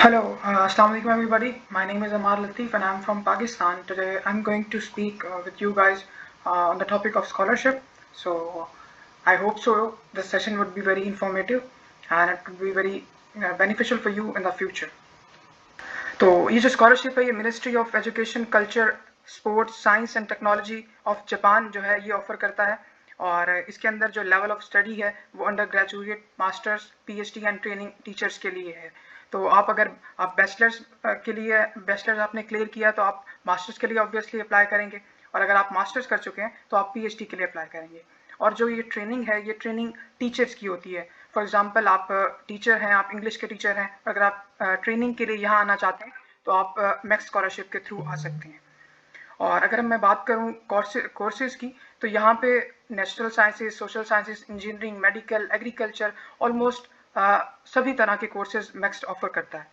Assalamu alaikum everybody. My name is Amar Latif and I'm from Pakistan. Today I'm going to speak with you guys on the topic of scholarship. So I hope so. This session would be very informative and it would be very beneficial for you in the future. तो ये जो scholarship है ये ministry of education culture sports science and technology of Japan जो है ये offer करता है और इसके अंदर जो लेवल ऑफ स्टडी है वो under graduate masters PhD and training teachers के लिए है। तो अगर आप बैचलर्स के लिए बैचलर्स आपने क्लियर किया तो आप मास्टर्स के लिए ऑब्वियसली अप्लाई करेंगे और अगर आप मास्टर्स कर चुके हैं तो आप पीएचडी के लिए अप्लाई करेंगे। और जो ये ट्रेनिंग है ये ट्रेनिंग टीचर्स की होती है। फॉर एग्जांपल आप टीचर हैं, आप इंग्लिश के टीचर हैं, अगर आप ट्रेनिंग के लिए यहाँ आना चाहते हैं तो आप मैक्स स्कॉलरशिप के थ्रू आ सकते हैं। और अगर मैं बात करूँ कोर्सेज की तो यहाँ पे natural sciences, social sciences, engineering, medical, agriculture almost सभी तरह के कोर्सेज मैक्स ऑफर करता है।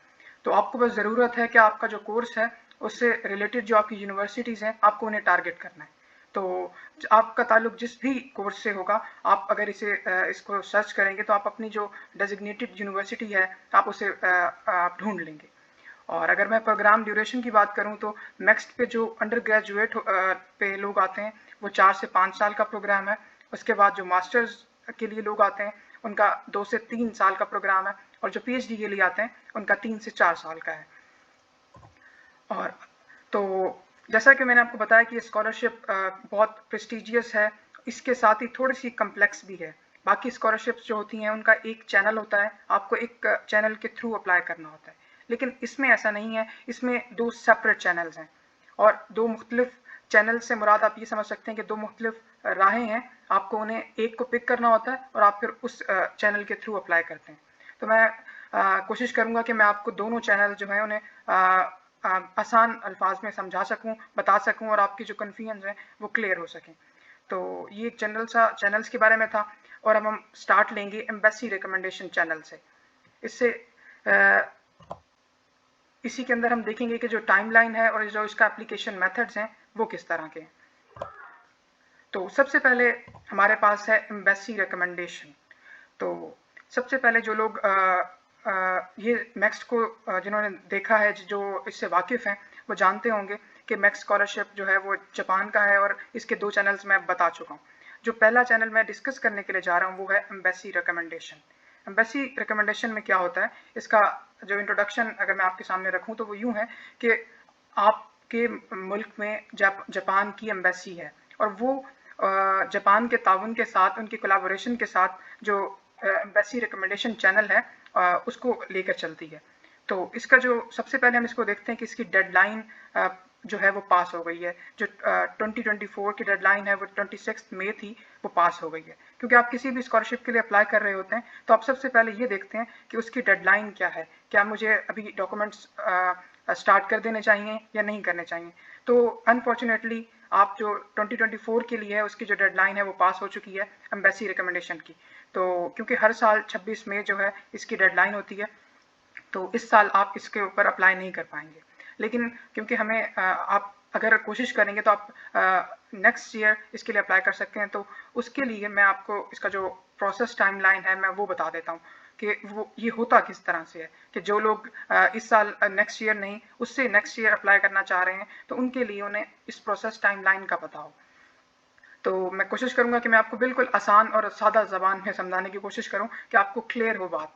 तो आपको बस ज़रूरत है कि आपका जो कोर्स है उससे रिलेटेड जो आपकी यूनिवर्सिटीज़ हैं आपको उन्हें टारगेट करना है। तो आपका ताल्लुक जिस भी कोर्स से होगा आप अगर इसको सर्च करेंगे तो आप अपनी जो डेजिग्नेटेड यूनिवर्सिटी है आप उसे आप ढूंढ लेंगे। और अगर मैं प्रोग्राम ड्यूरेशन की बात करूं तो नेक्स्ट पे जो अंडर ग्रेजुएट पे लोग आते हैं वो 4 से 5 साल का प्रोग्राम है। उसके बाद जो मास्टर्स के लिए लोग आते हैं उनका 2 से 3 साल का प्रोग्राम है और जो पीएचडी के लिए आते हैं उनका 3 से 4 साल का है। और तो जैसा कि मैंने आपको बताया कि ये स्कॉलरशिप बहुत प्रेस्टिजियस है, इसके साथ ही थोड़ी सी कम्प्लेक्स भी है। बाकी स्कॉलरशिप्स जो होती हैं उनका एक चैनल होता है, आपको एक चैनल के थ्रू अप्लाई करना होता है, लेकिन इसमें ऐसा नहीं है। इसमें 2 सेपरेट चैनल्स हैं और 2 मुख्तलिफ चैनल से मुराद आप ये समझ सकते हैं कि 2 मुख्तलिफ राहें हैं। आपको उन्हें एक को पिक करना होता है और आप फिर उस चैनल के थ्रू अप्लाई करते हैं। तो मैं कोशिश करूँगा कि मैं आपको दोनों चैनल जो हैं उन्हें आसान अल्फाज में समझा सकूं, बता सकूं और आपकी जो कन्फ्यूजन है वो क्लियर हो सकें। तो ये एक जनरल सा चैनल्स के बारे में था और अब हम स्टार्ट लेंगे एम्बेसी रिकमेंडेशन चैनल से। इसी के अंदर हम देखेंगे कि जो टाइमलाइन है और जो इसका एप्लीकेशन मेथड्स हैं वो किस तरह के हैं। तो सबसे पहले हमारे पास है एम्बेसी रिकमेंडेशन। तो सबसे पहले जो लोग ये मैक्स को जिन्होंने देखा है, जो इससे वाकिफ़ हैं, वो जानते होंगे कि मैक्स स्कॉलरशिप जो है वो जापान का है और इसके 2 चैनल्स मैं बता चुका हूँ। जो पहला चैनल मैं डिस्कस करने के लिए जा रहा हूँ वो है एम्बेसी रिकमेंडेशन। एम्बेसी रिकमेंडेशन में क्या होता है, इसका जो इंट्रोडक्शन अगर मैं आपके सामने रखूँ तो वो यूँ है कि आपके मुल्क में जापान की एम्बेसी है और वो जापान के ताउन के साथ, उनकी कोलैबोरेशन के साथ जो एम्बेसी रिकमेंडेशन चैनल है उसको लेकर चलती है। तो इसका जो सबसे पहले हम इसको देखते हैं कि इसकी डेडलाइन जो है वो पास हो गई है। जो 2024 की डेडलाइन है वो 26 मई थी, वो पास हो गई है। क्योंकि आप किसी भी स्कॉलरशिप के लिए अप्लाई कर रहे होते हैं तो आप सबसे पहले ये देखते हैं कि उसकी डेडलाइन क्या है, क्या मुझे अभी डॉक्यूमेंट्स स्टार्ट कर देने चाहिए या नहीं करने चाहिए। तो अनफॉर्चुनेटली आप जो 2024 के लिए है उसकी जो डेडलाइन है वो पास हो चुकी है एम्बेसी रिकमेंडेशन की। तो क्योंकि हर साल 26 मई जो है इसकी डेडलाइन होती है तो इस साल आप इसके ऊपर अप्लाई नहीं कर पाएंगे। लेकिन क्योंकि हमें आप अगर कोशिश करेंगे तो आप नेक्स्ट ईयर इसके लिए अप्लाई कर सकते हैं। तो उसके लिए मैं आपको इसका जो प्रोसेस टाइमलाइन है मैं वो बता देता हूँ कि वो ये होता किस तरह से है कि जो लोग इस साल नेक्स्ट ईयर नहीं उससे नेक्स्ट ईयर अप्लाई करना चाह रहे हैं तो उनके लिए उन्हें इस प्रोसेस टाइमलाइन का पता हो। तो मैं कोशिश करूंगा कि मैं आपको बिल्कुल आसान और सादा ज़बान में समझाने की कोशिश करूं कि आपको क्लियर हो बात।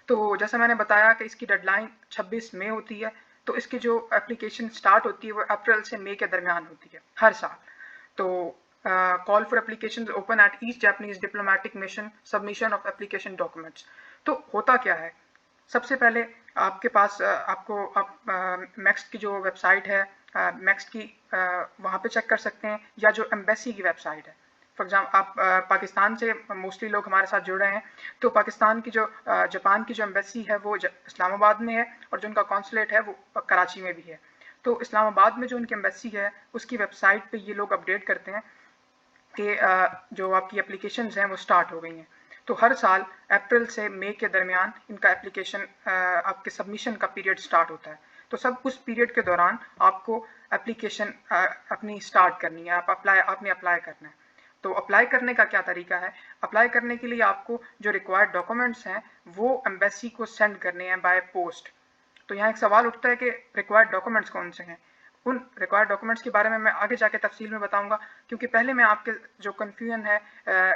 तो जैसा मैंने बताया कि इसकी डेडलाइन 26 मई होती है, तो इसकी जो एप्लीकेशन स्टार्ट होती है वो अप्रैल से मई के दरमियान होती है हर साल। तो call for application open at each Japanese diplomatic mission, submission of application documents. तो होता क्या है, सबसे पहले आपके पास आप मैक्स की जो वेबसाइट है मैक्स की वहाँ पे चेक कर सकते हैं या जो एम्बेसी की वेबसाइट है। फॉर एग्जाम्पल आप पाकिस्तान से मोस्टली लोग हमारे साथ जुड़ रहे हैं तो पाकिस्तान की जो जापान की जो एम्बेसी है वो इस्लामाबाद में है और जो उनका कॉन्सुलेट है वो कराची में भी है। तो इस्लामाबाद में जो उनकी एम्बेसी है उसकी वेबसाइट पे ये लोग अपडेट करते हैं कि जो आपकी एप्लीकेशंस हैं वो स्टार्ट हो गई हैं। तो हर साल अप्रैल से मई के दरमियान इनका एप्लीकेशन आपके सबमिशन का पीरियड स्टार्ट होता है। तो सब उस पीरियड के दौरान आपको एप्लीकेशन अपनी स्टार्ट करनी है, आपने अप्लाई करना है। तो अप्लाई करने का क्या तरीका है, अप्लाई करने के लिए आपको जो रिक्वायर्ड डॉक्यूमेंट्स हैं वो एम्बेसी को सेंड करने हैं बाय पोस्ट। तो यहाँ एक सवाल उठता है कि रिक्वायर्ड डॉक्यूमेंट्स कौन से हैं। उन रिक्वायर्ड डॉक्यूमेंट्स के बारे में मैं आगे जाके तफसील में बताऊंगा, क्योंकि पहले मैं आपके जो कन्फ्यूजन है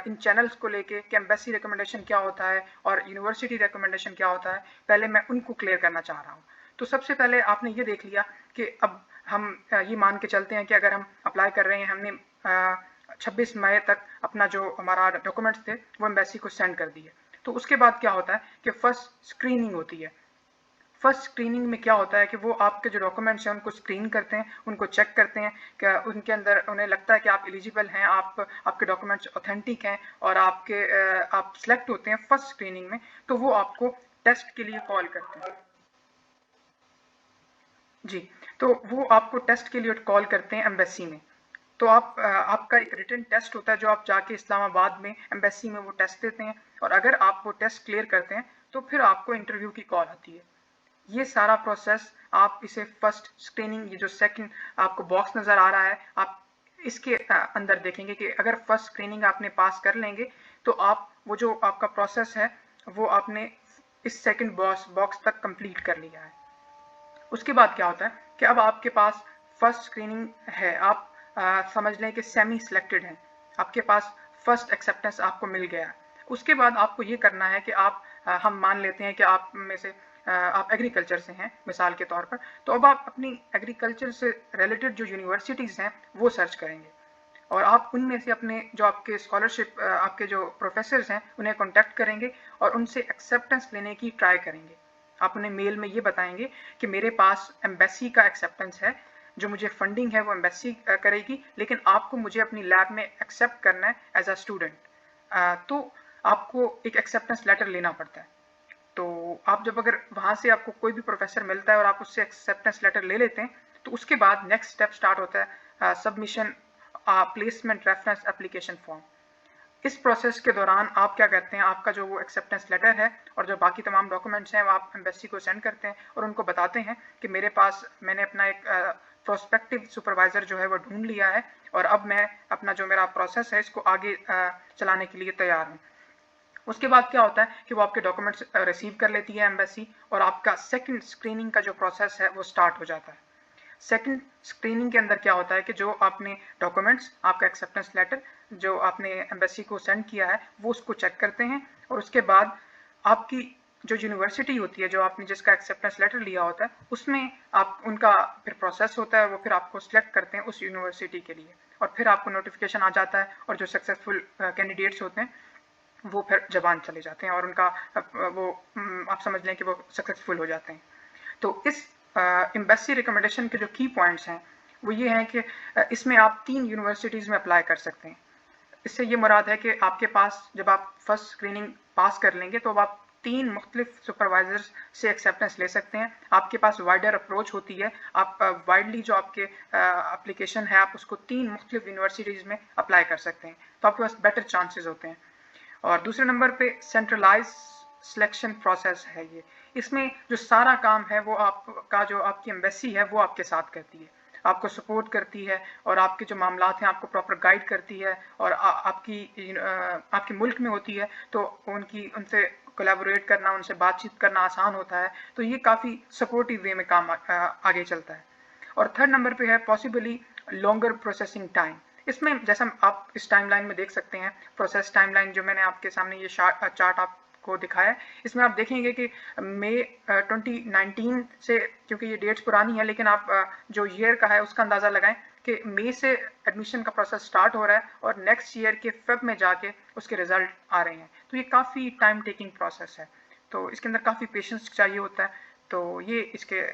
इन चैनल्स को लेके कि एम्बेसी रिकमेंडेशन क्या होता है और यूनिवर्सिटी रिकमेंडेशन क्या होता है, पहले मैं उनको क्लियर करना चाह रहा हूँ। तो सबसे पहले आपने ये देख लिया कि अब हम ये मान के चलते हैं कि अगर हम अप्लाई कर रहे हैं, हमने 26 मई तक अपना जो हमारा डॉक्यूमेंट्स थे वो एम्बेसी को सेंड कर दिए। तो उसके बाद क्या होता है कि फर्स्ट स्क्रीनिंग होती है। फर्स्ट स्क्रीनिंग में क्या होता है कि वो आपके जो डॉक्यूमेंट्स हैं उनको स्क्रीन करते हैं, उनको चेक करते हैं कि उनके अंदर उन्हें लगता है कि आप एलिजिबल हैं, आपके डॉक्यूमेंट्स ऑथेंटिक हैं और आप सिलेक्ट होते हैं फर्स्ट स्क्रीनिंग में, तो वो आपको टेस्ट के लिए कॉल करते हैं। जी, तो वो आपको टेस्ट के लिए कॉल करते हैं एम्बेसी में। तो आपका एक रिटन टेस्ट होता है जो आप जाके इस्लामाबाद में एम्बेसी में वो टेस्ट देते हैं, और अगर आप वो टेस्ट क्लियर करते हैं तो फिर आपको इंटरव्यू की कॉल आती है। ये सारा प्रोसेस आप इसे फर्स्ट स्क्रीनिंग, ये जो सेकंड आपको बॉक्स नज़र आ रहा है, आप इसके अंदर देखेंगे कि अगर फर्स्ट स्क्रीनिंग आपने पास कर लेंगे तो आप वो जो आपका प्रोसेस है वो आपने इस सेकंड बॉक्स तक कंप्लीट कर लिया है। उसके बाद क्या होता है कि अब आपके पास फर्स्ट स्क्रीनिंग है, आप समझ लें कि सेमी सिलेक्टेड हैं, आपके पास फर्स्ट एक्सेप्टेंस आपको मिल गया है। उसके बाद आपको ये करना है कि हम मान लेते हैं कि आप में से आप एग्रीकल्चर से हैं मिसाल के तौर पर, तो अब आप अपनी एग्रीकल्चर से रिलेटेड जो यूनिवर्सिटीज़ हैं वो सर्च करेंगे, और आप उनमें से अपने जो आपके स्कॉलरशिप आपके जो प्रोफेसर्स हैं उन्हें कॉन्टैक्ट करेंगे और उनसे एक्सेप्टेंस लेने की ट्राई करेंगे। आप उन्हें मेल में ये बताएंगे कि मेरे पास एम्बेसी का एक्सेप्टेंस है, जो मुझे फंडिंग है वो एम्बेसी करेगी, लेकिन आपको मुझे अपनी लैब में एक्सेप्ट करना है एज अ स्टूडेंट, तो आपको एक एक्सेप्टेंस लेटर लेना पड़ता है। तो आप जब अगर वहाँ से आपको कोई भी प्रोफेसर मिलता है और आप उससे एक्सेप्टेंस लेटर ले लेते हैं, तो उसके बाद नेक्स्ट स्टेप स्टार्ट होता है submission placement reference application form. इस प्रोसेस के दौरान आप क्या करते हैं, आपका जो वो एक्सेप्टेंस लेटर है और जो बाकी तमाम डॉक्यूमेंट्स हैं वो आप एम्बेसी को सेंड करते हैं और उनको बताते हैं कि मैंने अपना एक प्रोस्पेक्टिव सुपरवाइजर जो है वो ढूंढ लिया है और अब मैं अपना जो मेरा प्रोसेस है इसको आगे चलाने के लिए तैयार हूँ। उसके बाद क्या होता है कि वो आपके डॉक्यूमेंट्स रिसीव कर लेती है एम्बेसी, और आपका सेकंड स्क्रीनिंग का जो प्रोसेस है वो स्टार्ट हो जाता है। सेकंड स्क्रीनिंग के अंदर क्या होता है कि जो आपने डॉक्यूमेंट्स, आपका एक्सेप्टेंस लेटर जो आपने एम्बेसी को सेंड किया है वो उसको चेक करते हैं, और उसके बाद आपकी जो यूनिवर्सिटी होती है, जो आपने जिसका एक्सेप्टेंस लेटर लिया होता है, उसमें आप उनका फिर प्रोसेस होता है, वो फिर आपको सिलेक्ट करते हैं उस यूनिवर्सिटी के लिए, और फिर आपको नोटिफिकेशन आ जाता है और जो सक्सेसफुल कैंडिडेट्स होते हैं वो फिर जबान चले जाते हैं और उनका वो आप समझ लें कि वो सक्सेसफुल हो जाते हैं। तो इस एम्बेसी रिकमेंडेशन के जो की पॉइंट्स हैं वो ये हैं कि इसमें आप 3 यूनिवर्सिटीज़ में अप्लाई कर सकते हैं। इससे ये मुराद है कि आपके पास जब आप फर्स्ट स्क्रीनिंग पास कर लेंगे तो अब आप 3 मुख्तलिफ सुपरवाइजर्स से एक्सेप्टेंस ले सकते हैं। आपके पास वाइडर अप्रोच होती है, आप वाइडली जो आपके एप्लीकेशन है आप उसको 3 मुख्तलिफ यूनिवर्सिटीज़ में अप्लाई कर सकते हैं, तो आपके पास बेटर चांसेस होते हैं। और दूसरे नंबर पे सेंट्रलाइज सिलेक्शन प्रोसेस है ये, इसमें जो सारा काम है वो आपका जो आपकी एम्बेसी है वो आपके साथ करती है, आपको सपोर्ट करती है और आपके जो मामलात हैं आपको प्रॉपर गाइड करती है, और आपके मुल्क में होती है तो उनसे कोलैबोरेट करना, उनसे बातचीत करना आसान होता है, तो ये काफ़ी सपोर्टिव वे में काम आगे चलता है। और थर्ड नंबर पे है पॉसिबली लॉन्गर प्रोसेसिंग टाइम। इसमें जैसा आप इस टाइमलाइन में देख सकते हैं, प्रोसेस टाइमलाइन जो मैंने आपके सामने ये चार्ट आपको दिखाया है, इसमें आप देखेंगे कि मई 2019 से, क्योंकि ये डेट्स पुरानी है लेकिन आप जो ईयर का है उसका अंदाज़ा लगाएं कि मई से एडमिशन का प्रोसेस स्टार्ट हो रहा है और नेक्स्ट ईयर के फेब में जाके उसके रिजल्ट आ रहे हैं, तो ये काफ़ी टाइम टेकिंग प्रोसेस है, तो इसके अंदर काफ़ी पेशेंस चाहिए होता है। तो ये इसके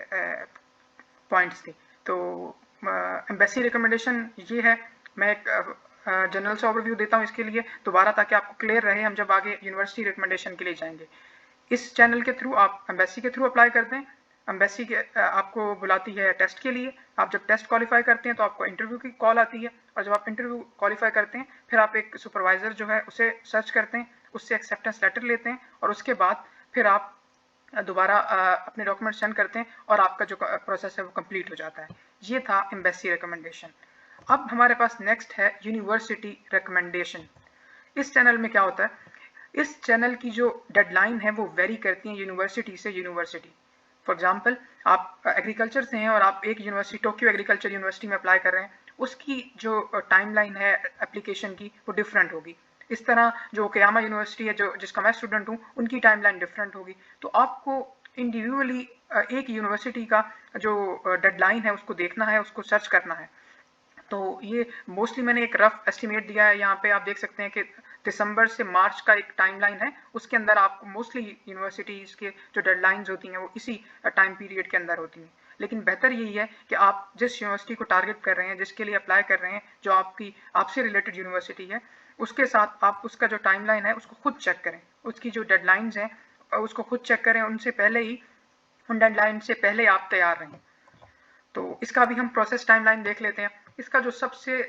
पॉइंट्स थे। तो एम्बेसी रिकमेंडेशन ये है। मैं एक जनरल से ओवरव्यू देता हूँ इसके लिए दोबारा, ताकि आपको क्लियर रहे हम जब आगे यूनिवर्सिटी रिकमेंडेशन के लिए जाएंगे। इस चैनल के थ्रू आप एम्बेसी के थ्रू अप्लाई करते हैं, एम्बेसी के आपको बुलाती है टेस्ट के लिए, आप जब टेस्ट क्वालिफाई करते हैं तो आपको इंटरव्यू की कॉल आती है, और जब आप इंटरव्यू क्वालिफाई करते हैं फिर आप एक सुपरवाइजर जो है उसे सर्च करते हैं, उससे एक्सेप्टेंस लेटर लेते हैं, और उसके बाद फिर आप दोबारा अपने डॉक्यूमेंट सेंड करते हैं और आपका जो प्रोसेस है वो कंप्लीट हो जाता है। ये था एम्बेसी रिकमेंडेशन। अब हमारे पास नेक्स्ट है यूनिवर्सिटी रिकमेंडेशन। इस चैनल में क्या होता है, इस चैनल की जो डेडलाइन है वो वेरी करती है यूनिवर्सिटी से यूनिवर्सिटी। फॉर एग्जाम्पल आप एग्रीकल्चर से हैं और आप एक यूनिवर्सिटी, टोक्यो एग्रीकल्चर यूनिवर्सिटी में अप्लाई कर रहे हैं, उसकी जो टाइमलाइन है एप्लीकेशन की वो डिफरेंट होगी। इस तरह जो ओकियामा यूनिवर्सिटी है, जो जिसका मैं स्टूडेंट हूँ, उनकी टाइमलाइन डिफरेंट होगी। तो आपको इंडिविजुअली एक यूनिवर्सिटी का जो डेडलाइन है उसको देखना है, उसको सर्च करना है। तो ये मोस्टली मैंने एक रफ एस्टिमेट दिया है, यहाँ पे आप देख सकते हैं कि दिसंबर से मार्च का एक टाइमलाइन है, उसके अंदर आपको मोस्टली यूनिवर्सिटीज़ के जो डेडलाइंस होती हैं वो इसी टाइम पीरियड के अंदर होती हैं। लेकिन बेहतर यही है कि आप जिस यूनिवर्सिटी को टारगेट कर रहे हैं, जिसके लिए अप्लाई कर रहे हैं, जो आपसे रिलेटेड यूनिवर्सिटी है, उसके साथ आप उसका जो टाइमलाइन है उसको खुद चेक करें, उसकी जो डेडलाइंस हैं उसको खुद चेक करें, उनसे पहले ही, उन डेडलाइन से पहले आप तैयार रहें। तो इसका भी हम प्रोसेस टाइमलाइन देख लेते हैं। इसका जो सबसे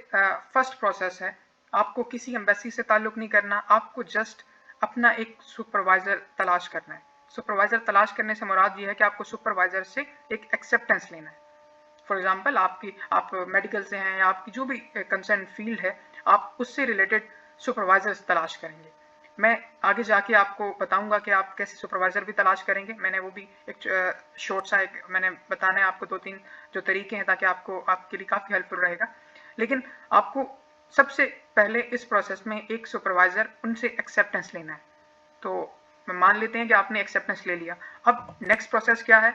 फर्स्ट प्रोसेस है, आपको किसी एम्बेसी से ताल्लुक नहीं करना, आपको जस्ट अपना एक सुपरवाइजर तलाश करना है। सुपरवाइजर तलाश करने से मुराद ये है कि आपको सुपरवाइजर से एक एक्सेप्टेंस लेना है। फॉर एग्जाम्पल आप मेडिकल से हैं या आपकी जो भी कंसर्न फील्ड है, आप उससे रिलेटेड सुपरवाइजर्स तलाश करेंगे। मैं आगे जाके आपको बताऊंगा कि आप कैसे सुपरवाइजर भी तलाश करेंगे। मैंने वो भी एक शॉर्ट सा मैंने बताना है आपको 2-3 जो तरीके हैं, ताकि आपके लिए काफ़ी हेल्पफुल रहेगा। लेकिन आपको सबसे पहले इस प्रोसेस में एक सुपरवाइजर, उनसे एक्सेप्टेंस लेना है। तो मान लेते हैं कि आपने एक्सेप्टेंस ले लिया। अब नेक्स्ट प्रोसेस क्या है,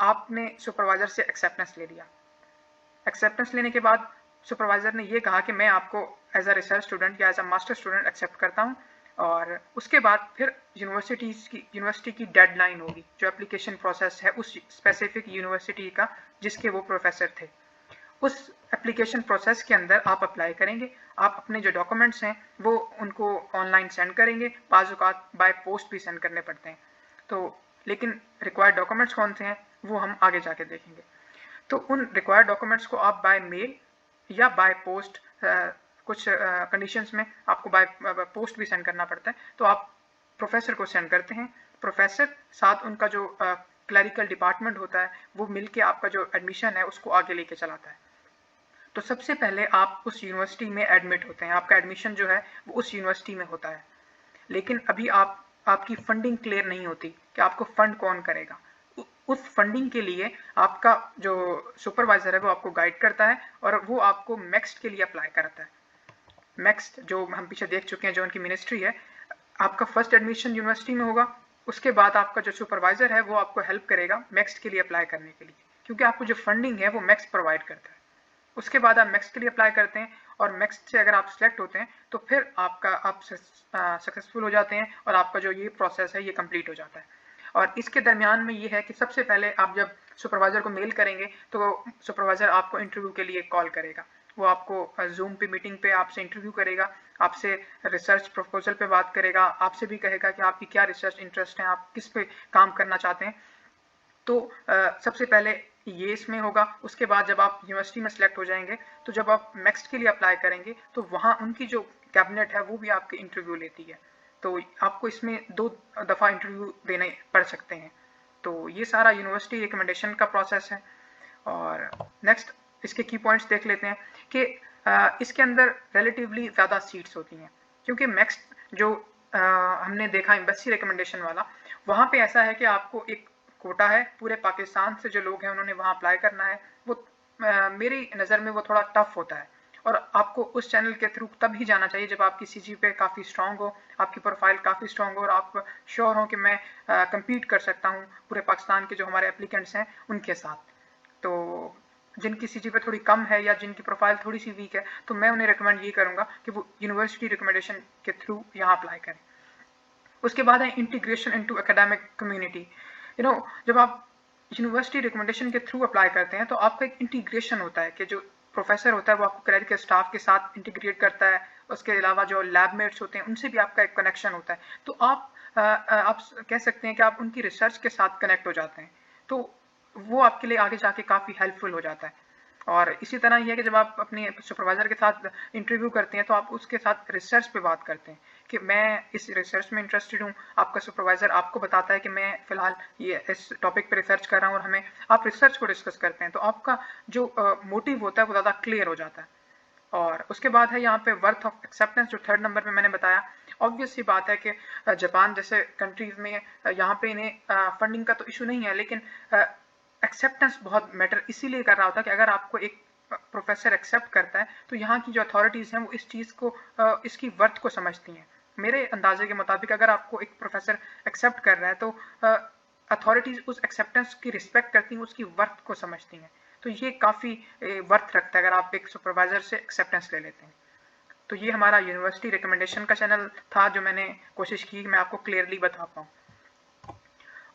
आपने सुपरवाइजर से एक्सेप्टेंस ले लिया। एक्सेप्टेंस लेने के बाद सुपरवाइजर ने ये कहा कि मैं आपको एज अ रिसर्च स्टूडेंट या as a master student accept करता हूँ, और उसके बाद फिर यूनिवर्सिटी की डेडलाइन होगी, जो एप्लीकेशन प्रोसेस है उस स्पेसिफिक यूनिवर्सिटी का जिसके वो प्रोफेसर थे। उस एप्लीकेशन प्रोसेस के अंदर आप अप्लाई करेंगे, आप अपने जो डॉक्यूमेंट्स हैं वो उनको ऑनलाइन सेंड करेंगे, बाज़ औक़ात बाय पोस्ट भी सेंड करने पड़ते हैं। तो लेकिन रिक्वायर्ड डॉक्यूमेंट्स कौन से हैं वो हम आगे जाके देखेंगे। तो उन रिक्वायर्ड डॉक्यूमेंट्स को आप बाय मेल या बाय पोस्ट, कुछ कंडीशंस में आपको बाय पोस्ट भी सेंड करना पड़ता है, तो आप प्रोफेसर को सेंड करते हैं। प्रोफेसर साथ उनका जो क्लरिकल डिपार्टमेंट होता है वो मिलके आपका जो एडमिशन है उसको आगे लेके चलाता है। तो सबसे पहले आप उस यूनिवर्सिटी में एडमिट होते हैं, आपका एडमिशन जो है वो उस यूनिवर्सिटी में होता है। लेकिन अभी आपकी फंडिंग क्लियर नहीं होती कि आपको फंड कौन करेगा। उस फंडिंग के लिए आपका जो सुपरवाइजर है वो आपको गाइड करता है और वो आपको मैक्स्ट के लिए अप्लाई करता है। मैक्स्ट जो हम पीछे देख चुके हैं, जो उनकी मिनिस्ट्री है, आपका फर्स्ट एडमिशन यूनिवर्सिटी में होगा, उसके बाद आपका जो सुपरवाइजर है वो आपको हेल्प करेगा मैक्स्ट के लिए अप्लाई करने के लिए, क्योंकि आपको जो फंडिंग है वो मैक्स्ट प्रोवाइड करता है। उसके बाद आप मैक्स्ट के लिए अप्लाई करते हैं और मैक्स्ट से अगर आप सिलेक्ट होते हैं तो फिर आप सक्सेसफुल हो जाते हैं और आपका जो ये प्रोसेस है ये कंप्लीट हो जाता है। और इसके दरमियान में ये है कि सबसे पहले आप जब सुपरवाइजर को मेल करेंगे तो सुपरवाइजर आपको इंटरव्यू के लिए कॉल करेगा। वो आपको जूम पे मीटिंग पे आपसे इंटरव्यू करेगा, आपसे रिसर्च प्रपोजल पे बात करेगा, आपसे भी कहेगा कि आपकी क्या रिसर्च इंटरेस्ट है, आप किस पे काम करना चाहते हैं। तो सबसे पहले ये इसमें होगा। उसके बाद जब आप यूनिवर्सिटी में सिलेक्ट हो जाएंगे तो जब आप नेक्स्ट के लिए अप्लाई करेंगे तो वहाँ उनकी जो कैबिनेट है वो भी आपके इंटरव्यू लेती है। तो आपको इसमें 2 दफ़ा इंटरव्यू देने पड़ सकते हैं। तो ये सारा यूनिवर्सिटी रिकमेंडेशन का प्रोसेस है। और नेक्स्ट इसके की पॉइंट्स देख लेते हैं कि इसके अंदर रिलेटिवली ज़्यादा सीट्स होती हैं, क्योंकि नेक्स्ट जो हमने देखा एम्बेसी रिकमेंडेशन वाला, वहाँ पे ऐसा है कि आपको एक कोटा है, पूरे पाकिस्तान से जो लोग हैं उन्होंने वहाँ अप्लाई करना है। वो मेरी नज़र में वो थोड़ा टफ होता है और आपको उस चैनल के थ्रू तभी जाना चाहिए जब आपकी सीजी पे काफ़ी स्ट्रांग हो, आपकी प्रोफाइल काफ़ी स्ट्रांग हो और आप श्योर हो कि मैं कम्पीट कर सकता हूँ पूरे पाकिस्तान के जो हमारे एप्लीकेंट्स हैं उनके साथ। तो जिनकी सीजी पे थोड़ी कम है या जिनकी प्रोफाइल थोड़ी सी वीक है, तो मैं उन्हें रिकमेंड ये करूँगा कि वो यूनिवर्सिटी रिकमेंडेशन के थ्रू यहाँ अप्लाई करें। उसके बाद है इंटीग्रेशन इनटू एकेडमिक कम्युनिटी। जब आप यूनिवर्सिटी रिकमेंडेशन के थ्रू अप्लाई करते हैं तो आपका एक इंटीग्रेशन होता है कि जो प्रोफेसर होता है वो आपको क्रेडिट के स्टाफ के साथ इंटीग्रेट करता है। उसके अलावा जो लैबमेट्स होते हैं उनसे भी आपका एक कनेक्शन होता है। तो आप कह सकते हैं कि आप उनकी रिसर्च के साथ कनेक्ट हो जाते हैं, तो वो आपके लिए आगे जाके काफ़ी हेल्पफुल हो जाता है। और इसी तरह यह है कि जब आप अपने सुपरवाइजर के साथ इंटरव्यू करते हैं तो आप उसके साथ रिसर्च पे बात करते हैं कि मैं इस रिसर्च में इंटरेस्टेड हूँ। आपका सुपरवाइजर आपको बताता है कि मैं फ़िलहाल ये इस टॉपिक पे रिसर्च कर रहा हूँ, और हमें आप रिसर्च को डिस्कस करते हैं, तो आपका जो मोटिव होता है वो ज़्यादा क्लियर हो जाता है। और उसके बाद है यहाँ पे वर्थ ऑफ एक्सेप्टेंस, जो थर्ड नंबर पे मैंने बताया। ऑब्वियस सी बात है कि जापान जैसे कंट्रीज में यहाँ पे इन्हें फंडिंग का तो इशू नहीं है, लेकिन एक्सेप्टेंस बहुत मैटर इसीलिए कर रहा होता है कि अगर आपको एक प्रोफेसर एक्सेप्ट करता है तो यहाँ की जो अथॉरिटीज़ हैं वो इस चीज़ को इसकी वर्थ को समझती हैं। मेरे अंदाजे के मुताबिक अगर आपको एक प्रोफेसर एक्सेप्ट कर रहा है तो अथॉरिटीज़ उस एक्सेप्टेंस की रिस्पेक्ट करती हैं, उसकी वर्थ को समझती हैं। तो ये काफ़ी वर्थ रखता है अगर आप एक सुपरवाइजर से एक्सेप्टेंस ले लेते हैं। तो ये हमारा यूनिवर्सिटी रिकमेंडेशन का चैनल था, जो मैंने कोशिश की मैं आपको क्लियरली बता पाऊँ।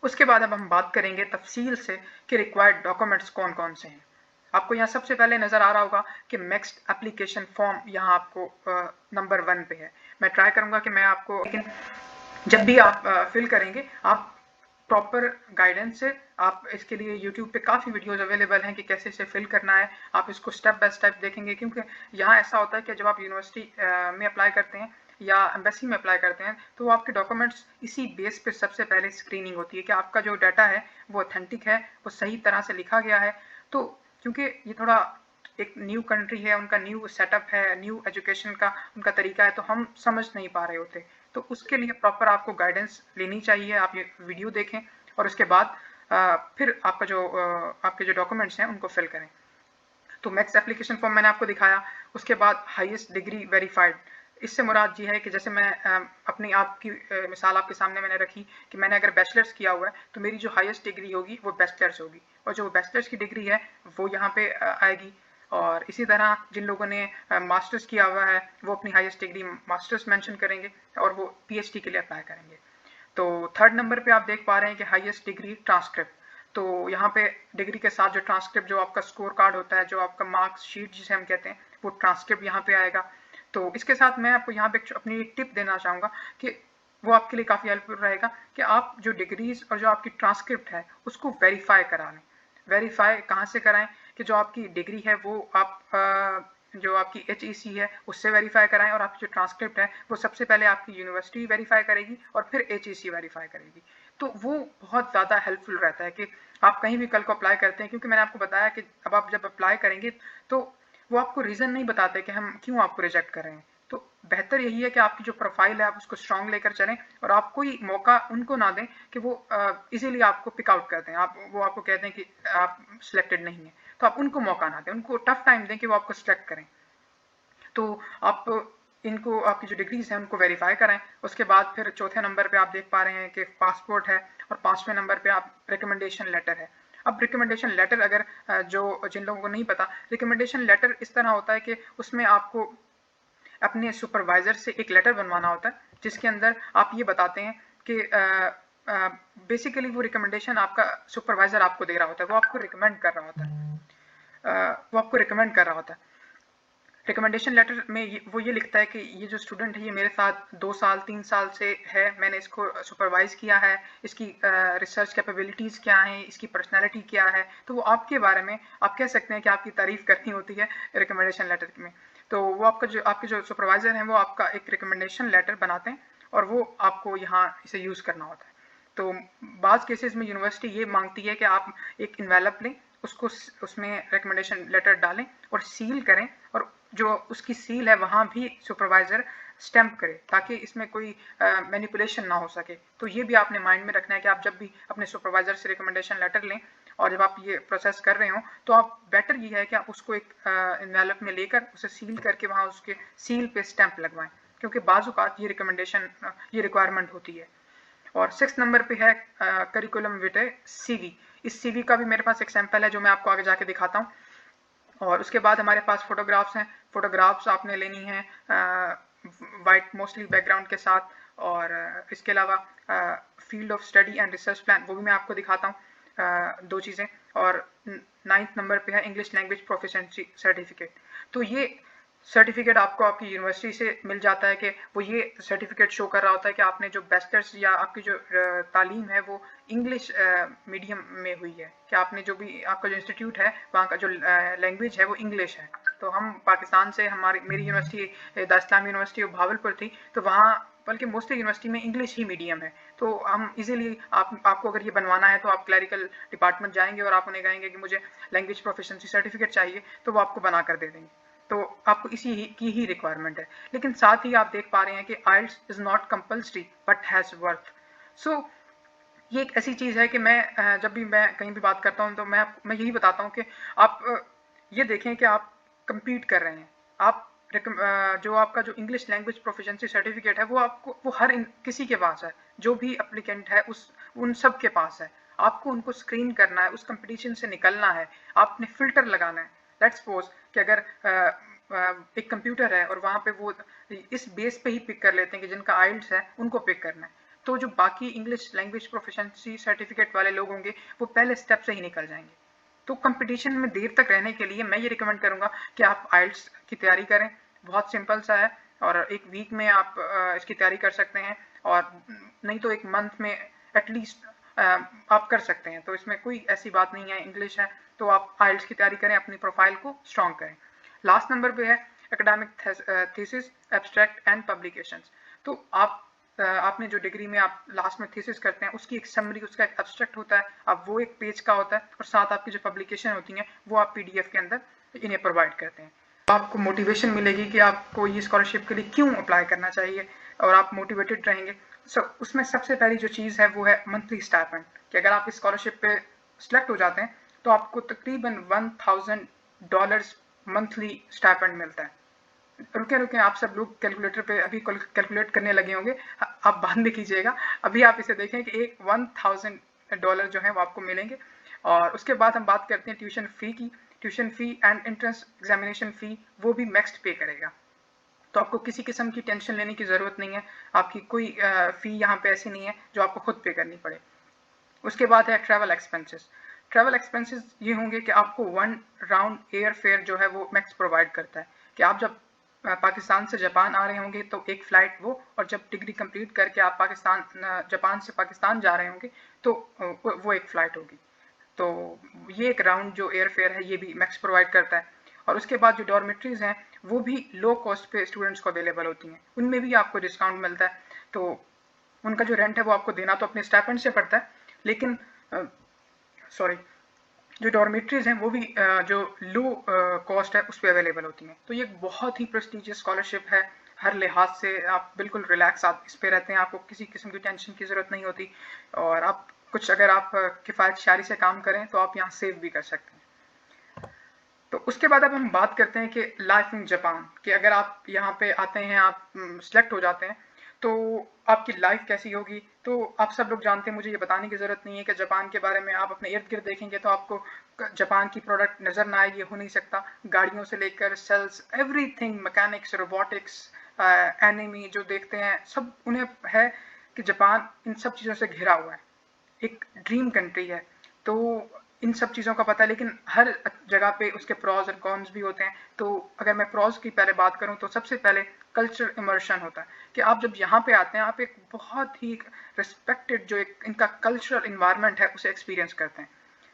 उसके बाद अब हम बात करेंगे तफसील से कि रिक्वायर्ड डॉक्यूमेंट्स कौन कौन से हैं। आपको यहाँ सबसे पहले नज़र आ रहा होगा कि नेक्स्ट एप्लीकेशन फॉर्म यहाँ आपको नंबर 1 पे है। मैं ट्राई करूँगा कि मैं आपको, लेकिन जब भी आप फिल करेंगे आप प्रॉपर गाइडेंस से, आप इसके लिए YouTube पे काफ़ी वीडियोस अवेलेबल हैं कि कैसे इसे फिल करना है। आप इसको स्टेप बाय स्टेप देखेंगे, क्योंकि यहाँ ऐसा होता है कि जब आप यूनिवर्सिटी में अप्लाई करते हैं या एम्बेसी में अप्लाई करते हैं तो आपके डॉक्यूमेंट्स इसी बेस पे सबसे पहले स्क्रीनिंग होती है कि आपका जो डाटा है वो ऑथेंटिक है, वो सही तरह से लिखा गया है। तो क्योंकि ये थोड़ा एक न्यू कंट्री है, उनका न्यू सेटअप है, न्यू एजुकेशन का उनका तरीका है, तो हम समझ नहीं पा रहे होते। तो उसके लिए प्रॉपर आपको गाइडेंस लेनी चाहिए। आप ये वीडियो देखें और उसके बाद फिर आपके जो डॉक्यूमेंट्स हैं उनको फिल करें। तो मैक्स एप्लीकेशन फॉर्म मैंने आपको दिखाया। उसके बाद हाईएस्ट डिग्री वेरीफाइड, इससे मुराद ये है कि जैसे मैं अपनी आपकी मिसाल आपके सामने मैंने रखी कि मैंने अगर बैचलर्स किया हुआ है तो मेरी जो हाईएस्ट डिग्री होगी वो बैचलर्स होगी, और जो बैचलर्स की डिग्री है वो यहाँ पे आएगी। और इसी तरह जिन लोगों ने मास्टर्स किया हुआ है वो अपनी हाईएस्ट डिग्री मास्टर्स मेंशन करेंगे और वो पीएचडी के लिए अप्लाई करेंगे। तो थर्ड नंबर पे आप देख पा रहे हैं कि हाईएस्ट डिग्री ट्रांसक्रिप्ट। तो यहाँ पे डिग्री के साथ जो ट्रांसक्रिप्ट, जो आपका स्कोर कार्ड होता है, जो आपका मार्क्स शीट जिसे हम कहते हैं, वो ट्रांसक्रिप्ट यहाँ पे आएगा। तो इसके साथ मैं आपको यहाँ पे अपनी टिप देना चाहूँगा कि वो आपके लिए काफ़ी हेल्पफुल रहेगा कि आप जो डिग्रीज और जो आपकी ट्रांसक्रिप्ट है उसको वेरीफाई करा लें। वेरीफाई कहाँ से कराएं कि जो आपकी डिग्री है वो आप जो आपकी HEC है उससे वेरीफाई कराएं, और आपकी जो ट्रांसक्रिप्ट है वो सबसे पहले आपकी यूनिवर्सिटी वेरीफाई करेगी और फिर HEC वेरीफाई करेगी। तो वो बहुत ज़्यादा हेल्पफुल रहता है कि आप कहीं भी कल को अप्लाई करते हैं, क्योंकि मैंने आपको बताया कि अब आप जब अप्लाई करेंगे तो वो आपको रीज़न नहीं बताते कि हम क्यों आपको रिजेक्ट कर रहे हैं। तो बेहतर यही है कि आपकी जो प्रोफाइल है आप उसको स्ट्रांग लेकर चलें और आप कोई मौका उनको ना दें कि वो इजीली आपको पिक आउट कर दें, वो आपको कहते हैं कि आप सिलेक्टेड नहीं है। तो आप उनको मौका ना दें, उनको टफ टाइम दें कि वो आपको सिलेक्ट करें। तो आप इनको, आपकी जो डिग्रीज हैं उनको वेरीफाई कराएं। उसके बाद फिर चौथे नंबर पे आप देख पा रहे हैं कि पासपोर्ट है, और पांचवें नंबर पे आप रिकमेंडेशन लेटर है। अब रिकमेंडेशन लेटर, अगर जो जिन लोगों को नहीं पता, रिकमेंडेशन लेटर इस तरह होता है कि उसमें आपको अपने सुपरवाइजर से एक लेटर बनवाना होता है जिसके अंदर आप ये बताते हैं कि बेसिकली वो रिकमेंडेशन आपका सुपरवाइजर आपको दे रहा होता है, वो आपको रिकमेंड कर रहा होता है, वो आपको रिकमेंड कर रहा होता है। रिकमेंडेशन लेटर में वो ये लिखता है कि ये जो स्टूडेंट है ये मेरे साथ 2 साल 3 साल से है, मैंने इसको सुपरवाइज किया है, इसकी रिसर्च कैपेबिलिटीज़ क्या हैं, इसकी पर्सनैलिटी क्या है। तो वो आपके बारे में आप कह सकते हैं कि आपकी तारीफ़ करनी होती है रिकमेंडेशन लेटर में। तो वो आपके जो सुपरवाइज़र हैं वो आपका एक रिकमेंडेशन लेटर बनाते हैं और वो आपको यहाँ इसे यूज़ करना होता है। तो बाज़ केसेस में यूनिवर्सिटी ये मांगती है कि आप एक इन्वेलप लें, उसको उसमें रिकमेंडेशन लेटर डालें और सील करें, और जो उसकी सील है वहाँ भी सुपरवाइज़र स्टैम्प करे ताकि इसमें कोई मैनिपुलेशन ना हो सके। तो ये भी आपने माइंड में रखना है कि आप जब भी अपने सुपरवाइज़र से रिकमेंडेशन लेटर लें और जब आप ये प्रोसेस कर रहे हो तो आप बेटर ये है कि आप उसको एक इन्वेलप में लेकर उसे सील करके वहाँ उसके सील पे स्टैम्प लगवाएं, क्योंकि बाज़ औक़ात ये रिकमेंडेशन ये रिक्वायरमेंट होती है। और 6 नंबर पे है करिकुलम विटे सीवी। इस सीवी का भी मेरे पास एक सैंपल है जो मैं आपको आगे जाके दिखाता हूँ। और उसके बाद हमारे पास फोटोग्राफ्स हैं। फोटोग्राफ्स आपने लेनी है वाइट मोस्टली बैकग्राउंड के साथ, और इसके अलावा field of study and research plan, वो भी मैं आपको दिखाता हूँ, 2 चीज़ें। और 9th नंबर पे है इंग्लिश लैंग्वेज प्रोफिशिएंसी सर्टिफिकेट। तो ये सर्टिफिकेट आपको आपकी यूनिवर्सिटी से मिल जाता है कि वो ये सर्टिफिकेट शो कर रहा होता है कि आपने जो बैचलर्स या आपकी जो तालीम है वो इंग्लिश मीडियम में हुई है, कि आपने जो भी आपका जो इंस्टीट्यूट है वहाँ का जो लैंग्वेज है वो इंग्लिश है। तो हम पाकिस्तान से, मेरी university the Islam university of Bahawalpur थी, तो वहाँ बल्कि मोस्टली यूनिवर्सिटी में इंग्लिश ही मीडियम है। तो हम इजीली आपको अगर ये बनवाना है तो आप क्लैरिकल डिपार्टमेंट जाएंगे और आप उन्हें कहेंगे कि मुझे लैंग्वेज प्रोफिशिएंसी सर्टिफिकेट चाहिए, तो वो आपको बना कर दे देंगे। तो आपको इसी की ही रिक्वायरमेंट है। लेकिन साथ ही आप देख पा रहे हैं कि IELTS is not compulsory but has worth. So ये एक ऐसी चीज़ है कि मैं जब भी मैं कहीं भी बात करता हूँ तो मैं यही बताता हूँ कि आप ये देखें कि आप compete कर रहे हैं। आप जो आपका जो इंग्लिश लैंग्वेज प्रोफिशिएंसी सर्टिफिकेट है वो आपको वो किसी के पास है, जो भी एप्लीकेंट है उन सब के पास है। आपको उनको स्क्रीन करना है, उस कंपटीशन से निकलना है, आपने फिल्टर लगाना है। लेट्स सपोज कि अगर एक कंप्यूटर है और वहाँ पे वो इस बेस पे ही पिक कर लेते हैं कि जिनका आइल्स है उनको पिक करना है, तो जो बाकी इंग्लिश लैंग्वेज प्रोफिशिएंसी सर्टिफिकेट वाले लोग होंगे वो पहले स्टेप से ही निकल जाएंगे। तो कंपटीशन में देर तक रहने के लिए मैं ये रिकमेंड करूंगा कि आप आइल्स की तैयारी करें। बहुत सिंपल सा है और एक वीक में आप इसकी तैयारी कर सकते हैं, और नहीं तो एक मंथ में एटलीस्ट आप कर सकते हैं। तो इसमें कोई ऐसी बात नहीं है, इंग्लिश है तो आप आइल्स की तैयारी करें, अपनी प्रोफाइल को स्ट्रॉन्ग करें। लास्ट नंबर पे है academic thesis, abstract and publications. तो आपने जो डिग्री में आप लास्ट में थीसिस करते हैं उसकी एक समरी, उसका एक एब्स्ट्रैक्ट होता है, अब वो एक पेज का होता है, और साथ आपकी जो पब्लिकेशन होती हैं वो आप पीडीएफ के अंदर इन्हें प्रोवाइड करते हैं। आपको मोटिवेशन मिलेगी कि आपको ये स्कॉलरशिप के लिए क्यों अप्लाई करना चाहिए, और आप मोटिवेटेड रहेंगे। उसमें सबसे पहली जो चीज़ है वो है मंथली स्टाइपेंड, कि अगर आप इस स्कॉलरशिप पे सिलेक्ट हो जाते हैं तो आपको तकरीबन $1000 मंथली स्टाइपेंड मिलता है। रुके रुके, आप सब लोग कैलकुलेटर पे अभी कैलकुलेट करने लगे होंगे, आप बाद में कीजिएगा। अभी आप इसे देखें कि एक $1000 जो है वो आपको मिलेंगे। और उसके बाद हम बात करते हैं ट्यूशन फी की। Tuition fee and entrance examination फी वो भी मैक्स पे करेगा, तो आपको किसी किस्म की टेंशन लेने की ज़रूरत नहीं है। आपकी कोई फ़ी यहाँ पे ऐसी नहीं है जो आपको खुद पे करनी पड़े। उसके बाद है ट्रैवल एक्सपेंसेस। ट्रैवल एक्सपेंसेस ये होंगे कि आपको 1 राउंड एयर फेयर जो है वो मैक्स प्रोवाइड करता है, कि आप जब पाकिस्तान से जापान आ रहे होंगे तो एक फ़्लाइट वो, और जब डिग्री कंप्लीट करके आप जापान से पाकिस्तान जा रहे होंगे तो वो एक फ़्लाइट होगी। तो ये एक राउंड जो एयर फेयर है ये भी मैक्स प्रोवाइड करता है। और उसके बाद जो डॉर्मेट्रीज हैं वो भी लो कॉस्ट पे स्टूडेंट्स को अवेलेबल होती हैं, उनमें भी आपको डिस्काउंट मिलता है। तो उनका जो रेंट है वो आपको देना तो अपने स्टाइपेंड से पड़ता है, लेकिन सॉरी, जो डॉर्मेट्रीज हैं वो भी जो लो कॉस्ट है उस पर अवेलेबल होती हैं। तो ये एक बहुत ही प्रेस्टिजियस स्कॉलरशिप है, हर लिहाज से आप बिल्कुल रिलैक्स आप इस पे रहते हैं, आपको किसी किस्म की टेंशन की ज़रूरत नहीं होती। और आप कुछ अगर आप किफ़ायत शारी से काम करें तो आप यहाँ सेव भी कर सकते हैं। तो उसके बाद अब हम बात करते हैं कि लाइफ इन जापान, कि अगर आप यहाँ पे आते हैं, आप सिलेक्ट हो जाते हैं तो आपकी लाइफ कैसी होगी। तो आप सब लोग जानते हैं, मुझे ये बताने की ज़रूरत नहीं है कि जापान के बारे में आप अपने इर्द गिर्द देखेंगे तो आपको जापान की प्रोडक्ट नज़र ना आए, ये हो नहीं सकता। गाड़ियों से लेकर cells, everything, mechanics, robotics, enemy जो देखते हैं सब उन्हें है कि जापान इन सब चीज़ों से घिरा हुआ है, एक ड्रीम कंट्री है। तो इन सब चीज़ों का पता है, लेकिन हर जगह पे उसके प्रॉज और कॉन्स भी होते हैं। तो अगर मैं प्रॉज की पहले बात करूं तो सबसे पहले कल्चर इमर्शन होता है, कि आप जब यहाँ पे आते हैं आप एक बहुत ही रिस्पेक्टेड जो एक इनका कल्चरल इन्वायरमेंट है उसे एक्सपीरियंस करते हैं।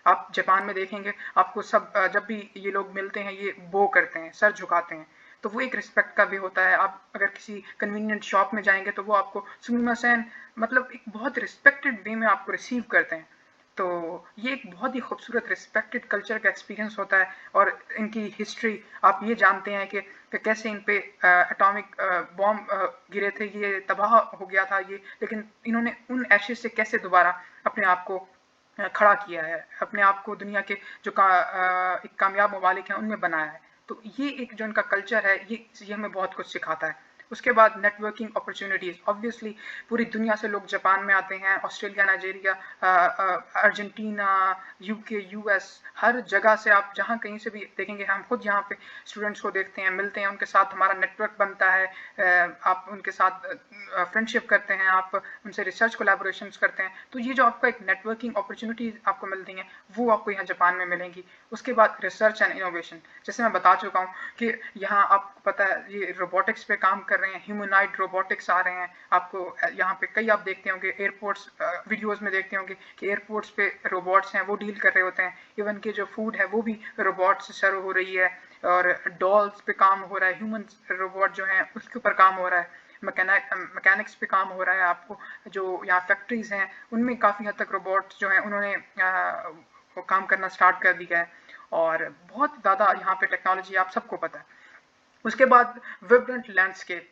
आप जापान में देखेंगे आपको सब जब भी ये लोग मिलते हैं ये बो करते हैं, सर झुकाते हैं, तो वो एक रिस्पेक्ट का भी होता है। आप अगर किसी कन्वीनियंट शॉप में जाएंगे तो वो आपको सुमिमासेन, मतलब एक बहुत रिस्पेक्टेड वे में आपको रिसीव करते हैं। तो ये एक बहुत ही खूबसूरत रिस्पेक्टेड कल्चर का एक्सपीरियंस होता है। और इनकी हिस्ट्री आप ये जानते हैं कि कैसे इन पे एटॉमिक बॉम्ब गिरे थे, ये तबाह हो गया था ये, लेकिन इन्होंने उन एशेज से कैसे दोबारा अपने आप को खड़ा किया है, अपने आप को दुनिया के जो एक कामयाब ममालिक हैं उनमें बनाया है। तो ये एक जो इनका कल्चर है ये हमें बहुत कुछ सिखाता है। उसके बाद नेटवर्किंग अपॉर्चुनिटीज़, ऑब्वियसली पूरी दुनिया से लोग जापान में आते हैं, Australia, Nigeria, Argentina, UK, US, हर जगह से आप जहाँ कहीं से भी देखेंगे, हम खुद यहाँ पे स्टूडेंट्स को देखते हैं, मिलते हैं, उनके साथ हमारा नेटवर्क बनता है, आप उनके साथ फ्रेंडशिप करते हैं, आप उनसे रिसर्च कोलैबोरेशंस करते हैं। तो ये जो आपका एक नेटवर्किंग अपॉर्चुनिटीज आपको मिलती हैं वो आपको यहाँ जापान में मिलेंगी। उसके बाद रिसर्च एंड इनोवेशन, जैसे मैं बता चुका हूँ कि यहाँ आपको पता है ये रोबोटिक्स पे काम कर रहे हैं, ह्यूमनॉइड रोबोटिक्स आ रहे हैं। आपको यहाँ पे कई आप देखते होंगे एयरपोर्ट्स, वीडियोस में देखते होंगे कि एयरपोर्ट्स पे रोबोट्स हैं वो डील कर रहे होते हैं। इवन के जो फूड है वो भी रोबोट से सर्व हो रही है, और डॉल्स पे काम हो रहा है, ह्यूमन रोबोट जो है उसके ऊपर काम हो रहा है, मैकेनिक्स पे काम हो रहा है। आपको जो यहाँ फैक्ट्रीज हैं उनमें काफ़ी हद तक रोबोट्स जो हैं उन्होंने वो काम करना स्टार्ट कर दिया है, और बहुत ज़्यादा यहाँ पे टेक्नोलॉजी आप सबको पता है। उसके बाद विब्रेंट लैंडस्केप।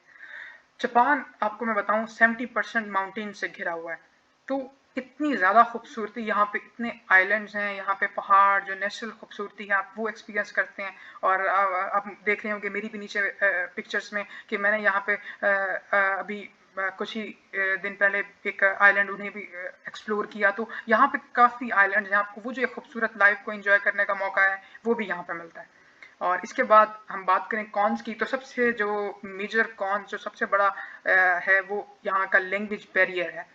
जापान आपको मैं बताऊं 70% माउंटेन से घिरा हुआ है, तो इतनी ज़्यादा खूबसूरती यहाँ पे, इतने आइलैंड्स हैं यहाँ पे, पहाड़, जो नेचुरल खूबसूरती है आप वो एक्सपीरियंस करते हैं। और आप देख रहे होंगे मेरी भी नीचे पिक्चर्स में कि मैंने यहाँ पे अभी कुछ ही दिन पहले एक आइलैंड उन्हें भी एक्सप्लोर किया। तो यहाँ पे काफ़ी आइलैंड्स हैं, आपको वो जो एक खूबसूरत लाइफ को एंजॉय करने का मौका है वो भी यहाँ पे मिलता है। और इसके बाद हम बात करें कॉन्स की, तो सबसे जो मेजर कॉन, जो सबसे बड़ा है वो यहाँ का लैंग्वेज बैरियर है।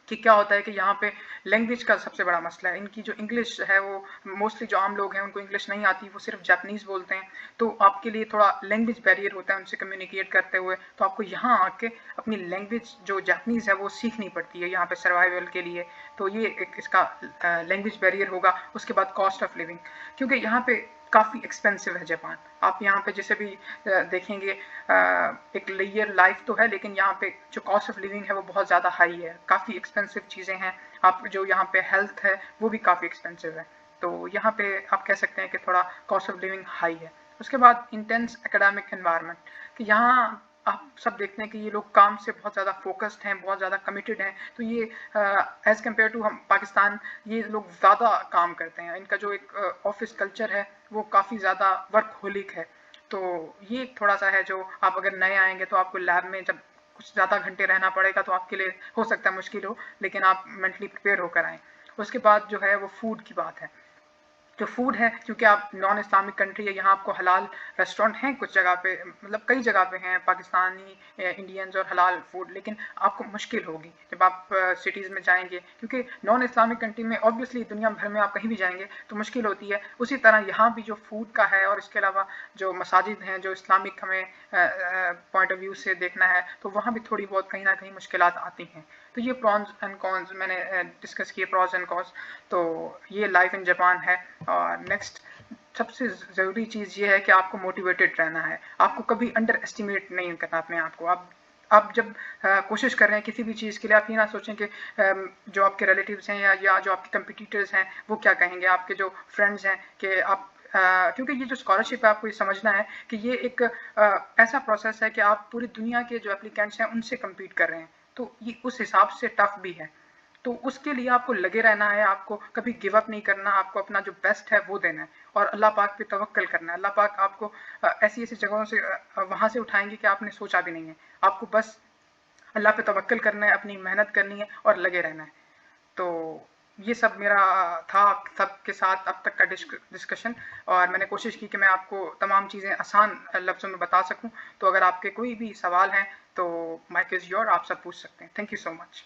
कि क्या होता है कि यहाँ पे लैंग्वेज का सबसे बड़ा मसला है। इनकी जो इंग्लिश है वो मोस्टली जो आम लोग हैं उनको इंग्लिश नहीं आती, वो सिर्फ जापानीज बोलते हैं, तो आपके लिए थोड़ा लैंग्वेज बैरियर होता है उनसे कम्युनिकेट करते हुए। तो आपको यहाँ आके अपनी लैंग्वेज जो जापानीज है वो सीखनी पड़ती है यहाँ पे सर्वाइवल के लिए। तो ये एक इसका लैंग्वेज बैरियर होगा। उसके बाद कॉस्ट ऑफ लिविंग, क्योंकि यहाँ पे काफ़ी एक्सपेंसिव है जापान। आप यहाँ पे जैसे भी देखेंगे एक लेयर लाइफ तो है, लेकिन यहाँ पे जो कॉस्ट ऑफ लिविंग है वो बहुत ज़्यादा हाई है, काफ़ी एक्सपेंसिव चीज़ें हैं। आप जो यहाँ पे हेल्थ है वो भी काफ़ी एक्सपेंसिव है, तो यहाँ पे आप कह सकते हैं कि थोड़ा कॉस्ट ऑफ लिविंग हाई है। उसके बाद इंटेंस एकेडमिक एनवायरनमेंट, कि यहाँ आप सब देखते हैं कि ये लोग काम से बहुत ज़्यादा फोकस्ड हैं, बहुत ज़्यादा कमिटेड हैं। तो ये एज़ कम्पेयर टू हम पाकिस्तान, ये लोग ज़्यादा काम करते हैं। इनका जो एक ऑफिस कल्चर है वो काफ़ी ज़्यादा वर्कहोलिक है। तो ये थोड़ा सा है जो आप अगर नए आएंगे तो आपको लैब में जब कुछ ज़्यादा घंटे रहना पड़ेगा तो आपके लिए हो सकता है मुश्किल हो, लेकिन आप मेंटली प्रिपेयर होकर आएँ। उसके बाद जो है वो फूड की बात है। जो फूड है, क्योंकि आप नॉन इस्लामिक कंट्री है, यहाँ आपको हलाल रेस्टोरेंट हैं कुछ जगह पे, मतलब कई जगह पे हैं पाकिस्तानी इंडियंस और हलाल फूड, लेकिन आपको मुश्किल होगी जब आप सिटीज़ में जाएंगे, क्योंकि नॉन इस्लामिक कंट्री में ऑब्वियसली दुनिया भर में आप कहीं भी जाएंगे तो मुश्किल होती है। उसी तरह यहाँ भी जो फूड का है, और इसके अलावा जो मसाजिद हैं जो इस्लामिक हमें पॉइंट ऑफ व्यू से देखना है, तो वहाँ भी थोड़ी बहुत कहीं ना कहीं मुश्किलात आती हैं। तो ये प्रॉन्स एंड कॉन्स मैंने डिस्कस किए, प्रॉज एंड कॉन्स। तो ये लाइफ इन जापान है। और नेक्स्ट सबसे ज़रूरी चीज़ ये है कि आपको मोटिवेटेड रहना है, आपको कभी अंडर एस्टिमेट नहीं करना अपने आप को। आप जब कोशिश कर रहे हैं किसी भी चीज़ के लिए, आप ये ना सोचें कि जो आपके रिलेटिव्स हैं या जो आपके कंपिटिटर्स हैं वो क्या कहेंगे, आपके जो फ्रेंड्स हैं कि आप क्योंकि ये जो स्कॉलरशिप है आपको ये समझना है कि ये एक ऐसा प्रोसेस है कि आप पूरी दुनिया के जो एप्लीकेंट्स हैं उनसे कम्पीट कर रहे हैं, तो ये उस हिसाब से टफ भी है। तो उसके लिए आपको लगे रहना है, आपको कभी गिव अप नहीं करना, आपको अपना जो बेस्ट है वो देना है और अल्लाह पाक पे तवक्कल करना है। अल्लाह पाक आपको ऐसी ऐसी जगहों से वहाँ से उठाएंगे कि आपने सोचा भी नहीं है। आपको बस अल्लाह पे तवक्कल करना है, अपनी मेहनत करनी है और लगे रहना है। तो ये सब मेरा था सबके साथ अब तक का डिस्कशन, और मैंने कोशिश की कि मैं आपको तमाम चीज़ें आसान लफ्ज़ों में बता सकूं। तो अगर आपके कोई भी सवाल हैं तो माइक इज़ योर, आप सब पूछ सकते हैं। Thank you so much.